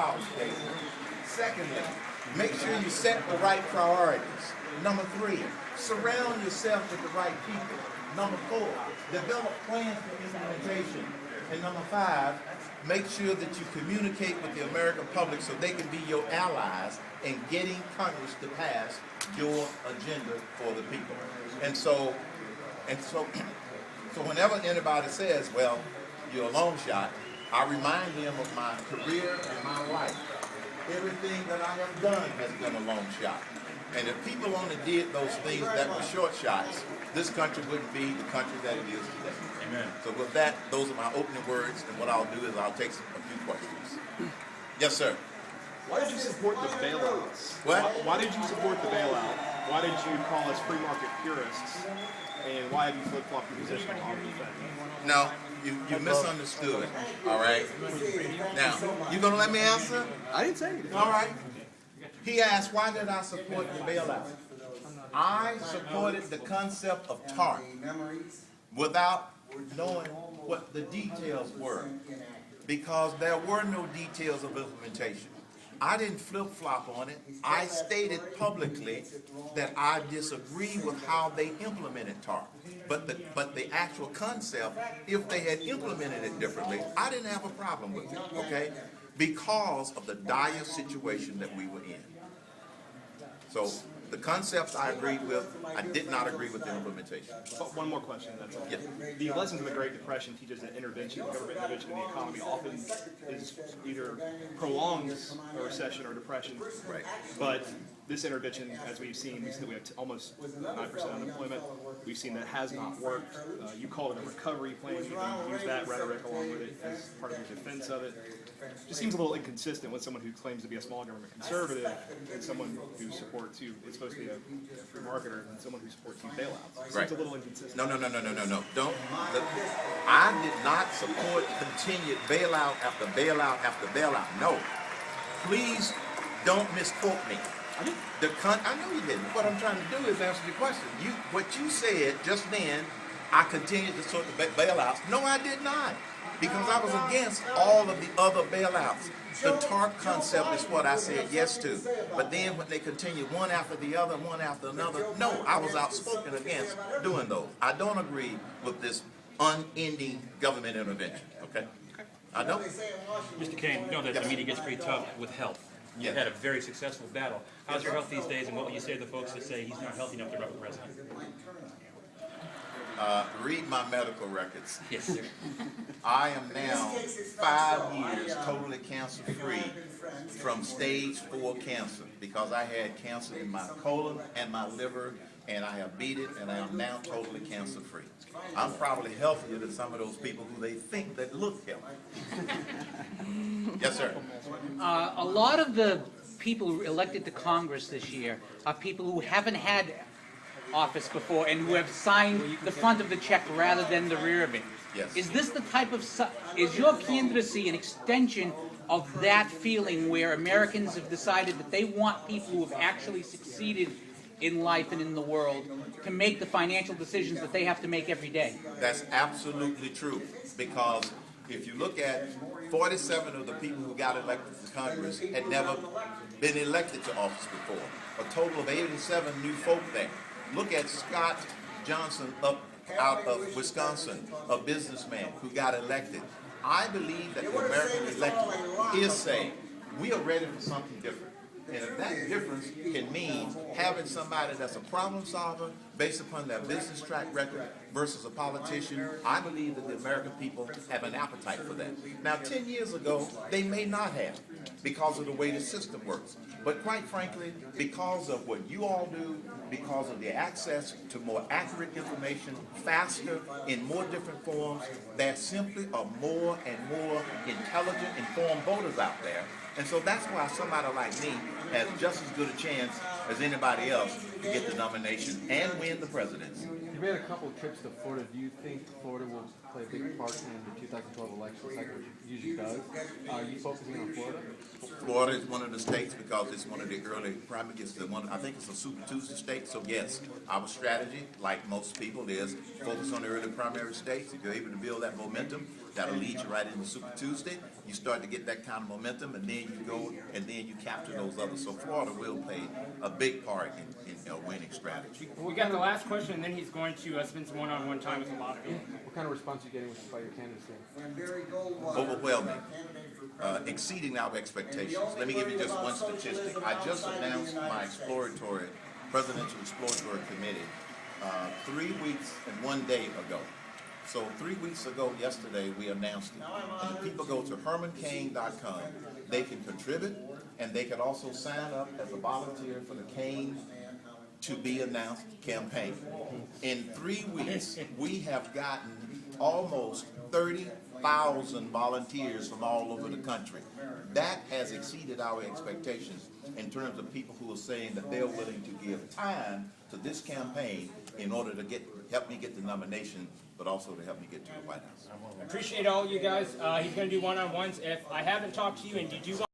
problem statement. Secondly, make sure you set the right priorities. Number 3, surround yourself with the right people. Number 4, develop plans for implementation. And number 5, make sure that you communicate with the American public so they can be your allies in getting Congress to pass your agenda for the people. And so whenever anybody says, well, you're a long shot, I remind them of my career and my life. Everything that I have done has been a long shot. And if people only did those things that were short shots, this country wouldn't be the country that it is today. Amen. So with that, those are my opening words, and what I'll do is I'll take a few questions. Yes, sir. Why did you support the bailouts? What? Why did you support the bailout? Why did you call us free market purists? And why have you flip-flopped your position on the Fed? Now, you misunderstood, all right? Now, you going to let me answer? I didn't say anything. All right. He asked, why did I support the bailout? I supported the concept of TARP without knowing what the details were, because there were no details of implementation. I didn't flip-flop on it. I stated publicly that I disagree with how they implemented TARP. But the actual concept, if they had implemented it differently, I didn't have a problem with it, okay? Because of the dire situation that we were in. So the concepts I agreed with, I did not agree with the implementation. But one more question, that's all. Yeah. The lessons of the Great Depression teaches that government intervention in the economy often is either prolongs a recession or depression. Right. But this intervention, as we've seen that we have almost 9% unemployment. We've seen that has not worked. You called it a recovery plan. You used that rhetoric along with it as part of your defense of it. Just seems a little inconsistent with someone who claims to be a small government conservative and someone who supports you. It's supposed to be a free marketer and someone who supports you bailouts. It seems a little inconsistent. No. Don't. I did not support continued bailout after bailout after bailout. No. Please don't misquote me. I know you didn't. What I'm trying to do is answer your question. What you said just then, I continued to support the bailouts. No, I did not. Because I was against all of the other bailouts. The TARP concept is what I said yes to. But then when they continued one after the other, one after another, no, I was outspoken against doing those. I don't agree with this unending government intervention, okay? I don't. Mr. Cain, you know that the media gets pretty tough with health. You've had a very successful battle. How's your health these days, and what will you say to the folks that say he's not healthy enough to run for president? Read my medical records. Yes, sir. I am now 5 years totally cancer-free from stage 4 cancer because I had cancer in my colon and my liver, and I have beat it, and I am now totally cancer-free. I'm probably healthier than some of those people who they think that look healthy. Yes, sir. A lot of the people elected to Congress this year are people who haven't had office before and who have signed the front of the check rather than the rear of it. Yes. Is this the type of, is your candidacy an extension of that feeling where Americans have decided that they want people who have actually succeeded in life and in the world to make the financial decisions that they have to make every day? That's absolutely true, because if you look at 47 of the people who got elected to Congress had never been elected to office before. A total of 87 new folk there. Look at Scott Johnson out of Wisconsin, a businessman who got elected. I believe that the American electorate is saying we are ready for something different. And if that difference can mean having somebody that's a problem solver based upon their business track record versus a politician, I believe that the American people have an appetite for that. Now, 10 years ago, they may not have because of the way the system works. But quite frankly, because of what you all do, because of the access to more accurate information, faster, in more different forms, there simply are more and more intelligent, informed voters out there. And so that's why somebody like me has just as good a chance as anybody else to get the nomination and win the presidency. You made a couple of trips to Florida. Do you think Florida will play a big part in the 2012 election cycle, which it usually does. Are you focusing on Florida? Florida is one of the states because it's one of the early primary. It's the one. I think it's a Super Tuesday state. So yes, our strategy, like most people, is focus on the early primary states. If you're able to build that momentum, that'll lead you right into Super Tuesday. You start to get that kind of momentum, and then you go and then you capture those others. So Florida will play a big part in winning strategy. We got the last question, and then he's going to spend some one-on-one time with a lot of people. What kind of response are you getting by your candidacy? Overwhelming, exceeding our expectations. Let me give you just one statistic. I just announced my presidential exploratory committee 3 weeks and 1 day ago. So 3 weeks ago, yesterday, we announced it. And if people go to hermancain.com, they can contribute, and they can also sign up as a volunteer for the Cain to be announced campaign. In 3 weeks, we have gotten almost 30,000 volunteers from all over the country. That has exceeded our expectations in terms of people who are saying that they're willing to give time to this campaign in order to help me get the nomination, but also to help me get to the White House. Appreciate all you guys. He's going to do one-on-ones. If I haven't talked to you and you do want